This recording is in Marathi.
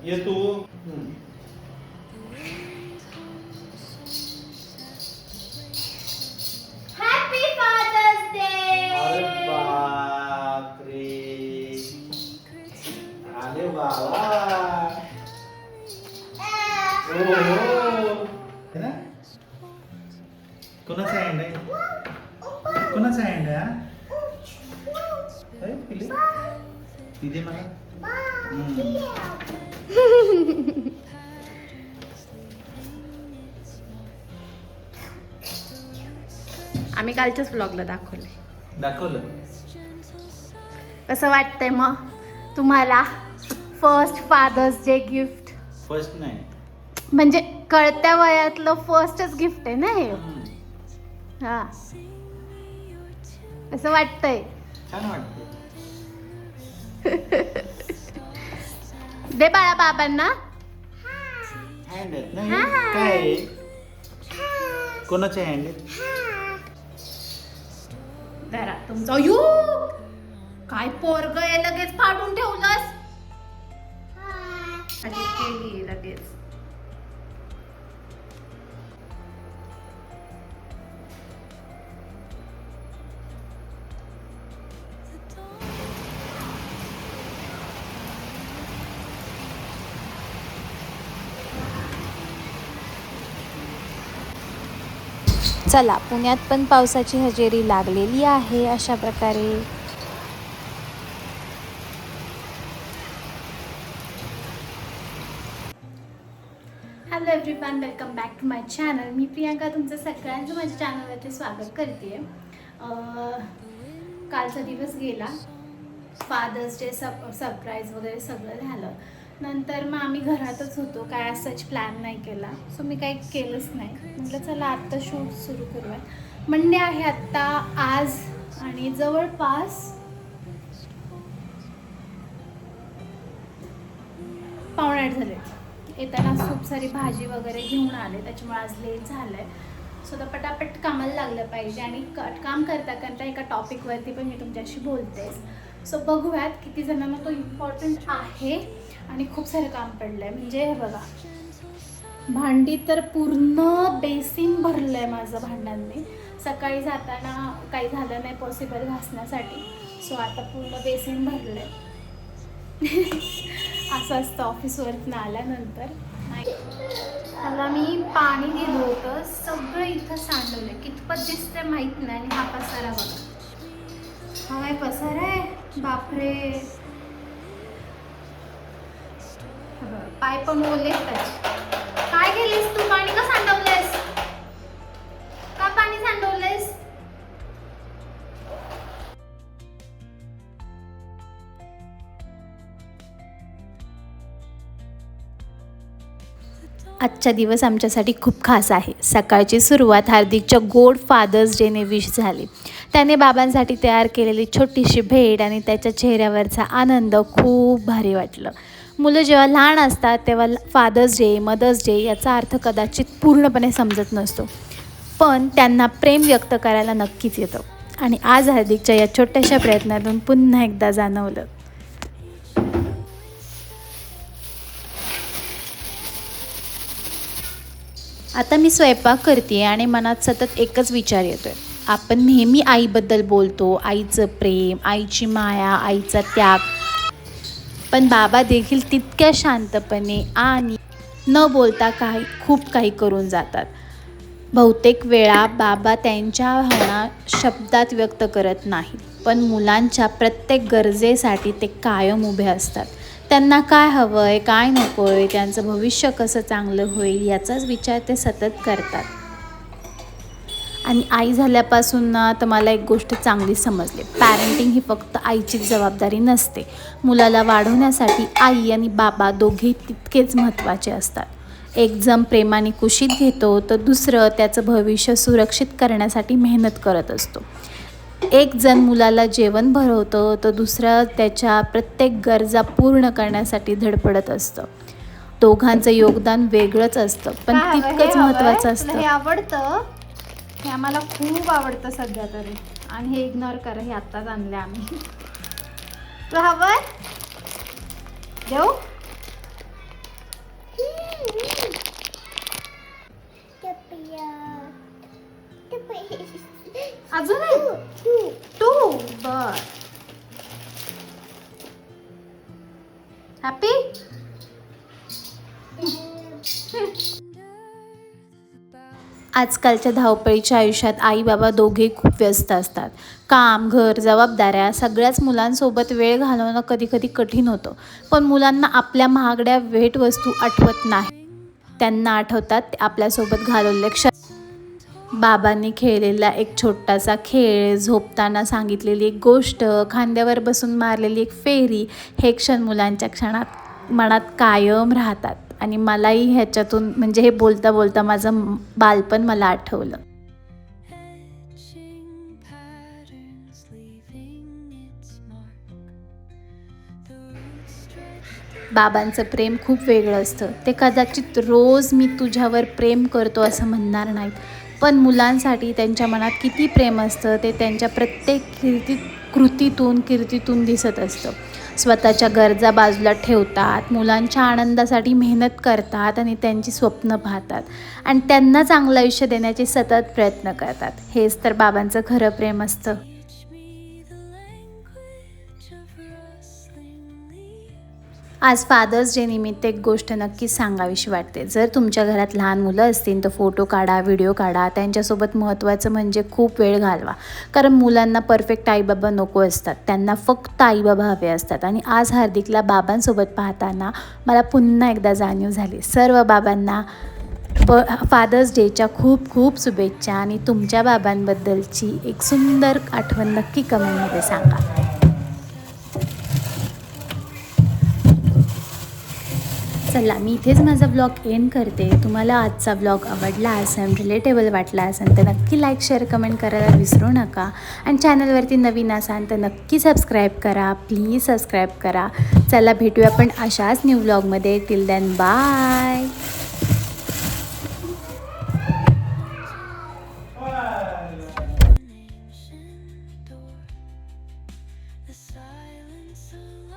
ये तू. Happy fathers day. अरे बापरे. अरे बाबा. है ना? कोणाचा हँड आहे? कोणाचा हँड आहे? पिले पिले मला. आम्ही कालच्याच व्लॉगला दाखवले. दाखवलं. कसं वाटतंय मग तुम्हाला first father's day gift? First नाही. म्हणजे कळत्या वयातलं फर्स्टच गिफ्ट आहे ना हे. हा, असं वाटतंय. छान वाटतं. दे बाळा बाबांना. हँड आहेत ना हे? हा. काय आहे? कोणाचे हँड आहेत? जरा तुमचं यू काय पोरग आहे, लगेच फाडून ठेवलंस. अशी केली लगेच. चला, पुण्यात पण पावसाची हजेरी लागलेली आहे अशा प्रकारे. Hello everyone, welcome back to my channel. मी प्रियांका तुमचं सगळ्यांचं माझ्या चॅनलवरती स्वागत करते. कालचा दिवस गेला, फादर्स डे सरप्राईज वगैरे सगळं झालं. नंतर मग आम्ही घरातच होतो, काय सच प्लॅन नाही केला. सो मी काही केलंच नाही. म्हटलं चला आत्ता शूट सुरू करूया. मंडे आहे आत्ता आज आणि जवळपास 7:45 झाले. येताना खूप सारी भाजी वगैरे घेऊन आले, त्याच्यामुळे आज लेट झालं आहे. सो तर पटापट कामाला लागलं पाहिजे आणि काम करता करता एका टॉपिकवरती पण मी तुमच्याशी बोलतेस. सो बघूयात किती जणांना तो इम्पॉर्टंट आहे. आणि खूप सारं काम पडलं आहे. म्हणजे हे बघा, भांडी तर पूर्ण बेसिन भरलं आहे माझं भांड्यांनी. सकाळी जाताना काही झालं नाही पॉसिबल घासण्यासाठी, सो आता पूर्ण बेसिन भरलं आहे. असं असतं ऑफिसवरनं आल्यानंतर. मला मी पाणी दिलं होतं, सगळं इथं सांडवलं आहे. कितपत दिसतंय माहीत नाही. आणि हा पसारा बघा, हा काय पसारा आहे बापरे. पाय पण ओले त्याचे. काय केलीस तू? पाणी का सांडवलंयस? का पाणी सांडवलंयस? आजचा दिवस आमच्यासाठी खूप खास आहे. सकाळची सुरुवात हार्दिकच्या गोड फादर्स डेने विश झाली. त्याने बाबांसाठी तयार केलेली छोटीशी भेट आणि त्याच्या चेहऱ्यावरचा आनंद खूप भारी वाटलं. मुलं जेव्हा लहान असतात तेव्हा फादर्स डे, मदर्स डे याचा अर्थ कदाचित पूर्णपणे समजत नसतो, पण त्यांना प्रेम व्यक्त करायला नक्कीच येतं. आणि आज हार्दिकच्या या छोट्याशा प्रयत्नातून पुन्हा एकदा जाणवलं. आता मी स्वयंपाक करते आणि मनात सतत एकच विचार येतोय. आपण नेहमी आईबद्दल बोलतो, आईचं प्रेम, आईची माया, आईचा त्याग, पण बाबा देखील तितक्या शांतपणे आणि न बोलता खूप काही करून जातात. बहुतेक वेळा बाबा त्यांच्या भावना शब्दात व्यक्त करत नाही, पण मुलांच्या प्रत्येक गरजेसाठी ते कायम उभे असतात. त्यांना काय हवं आहे, काय नको आहे, त्यांचं भविष्य कसं चांगलं होईल याचाच विचार ते सतत करतात. आणि आई झाल्यापासून ना तर मला एक गोष्ट चांगली समजली. पॅरेंटिंग ही फक्त आईचीच जबाबदारी नसते. मुलाला वाढवण्यासाठी आई आणि बाबा दोघेही तितकेच महत्त्वाचे असतात. एक जण प्रेमाने कुशीत घेतो तर दुसरं त्याचं भविष्य सुरक्षित करण्यासाठी मेहनत करत असतो. एक जण मुलाला जेवण भरवतं तर दुसरं त्याच्या प्रत्येक गरजा पूर्ण करण्यासाठी धडपडत असतं. दोघांचं योगदान वेगळंच असतं, पण तितकंच महत्त्वाचं असतं. हे आवडतं, हे आम्हाला खूप आवडतं सध्या तरी. आणि हे इग्नोर करा, हे आत्ताच आणले आम्ही. तुला हवंय? देऊ? अजून टू बर हॅपी. आजकालच्या धावपळीच्या आयुष्यात आई बाबा दोघेही खूप व्यस्त असतात. काम, घर, जबाबदाऱ्या सगळ्याच मुलांसोबत वेळ घालवणं कधी कधी कठीण होतं. पण मुलांना आपल्या महागड्या भेटवस्तू आठवत नाही. त्यांना आठवतात ते आपल्यासोबत घालवलेले क्षण. बाबांनी खेळलेला एक छोटासा खेळ, झोपताना सांगितलेली एक गोष्ट, खांद्यावर बसून मारलेली एक फेरी, हे क्षण मुलांच्या मनात कायम राहतात. आणि मलाही ह्याच्यातून म्हणजे हे बोलता बोलता माझं बालपण मला आठवलं. बाबांचं प्रेम खूप वेगळं असतं. ते कदाचित रोज मी तुझ्यावर प्रेम करतो असं म्हणणार नाहीत, पण मुलांसाठी त्यांच्या मनात किती प्रेम असतं ते त्यांच्या प्रत्येक कृतीतून दिसत असतं. स्वतःच्या गरजा बाजूला ठेवतात, मुलांच्या आनंदासाठी मेहनत करतात आणि त्यांची स्वप्न पाहतात आणि त्यांना चांगलं आयुष्य देण्याचे सतत प्रयत्न करतात. हेच तर बाबांचं खरं प्रेम असतं. आज फादर्स डे निमित्त एक गोष्ट नक्कीच सांगावीशी वाटते. जर तुमच्या घरात लहान मुलं असतील तर फोटो काढा, व्हिडिओ काढा. त्यांच्यासोबत महत्त्वाचं म्हणजे खूप वेळ घालवा. कारण मुलांना परफेक्ट आईबाबा नको असतात, त्यांना फक्त आईबाबा हवे असतात. आणि आज हार्दिकला बाबांसोबत पाहताना मला पुन्हा एकदा जाणीव झाली. सर्व बाबांना फादर्स डेच्या खूप खूप शुभेच्छा. आणि तुमच्या बाबांबद्दलची एक सुंदर आठवण नक्की कमेंटमध्ये सांगा. चला, मी इथेच माझा ब्लॉग एंड करते. तुम्हाला आजचा ब्लॉग आवडला असेल, रिलेटेबल वाटला असेल तर नक्की लाईक, शेअर, कमेंट करायला विसरू नका. आणि चॅनलवरती नवीन असाल तर नक्की सबस्क्राईब करा, प्लीज सबस्क्राईब करा. चला, भेटूया आपण अशाच न्यू ब्लॉगमध्ये. Till then bye.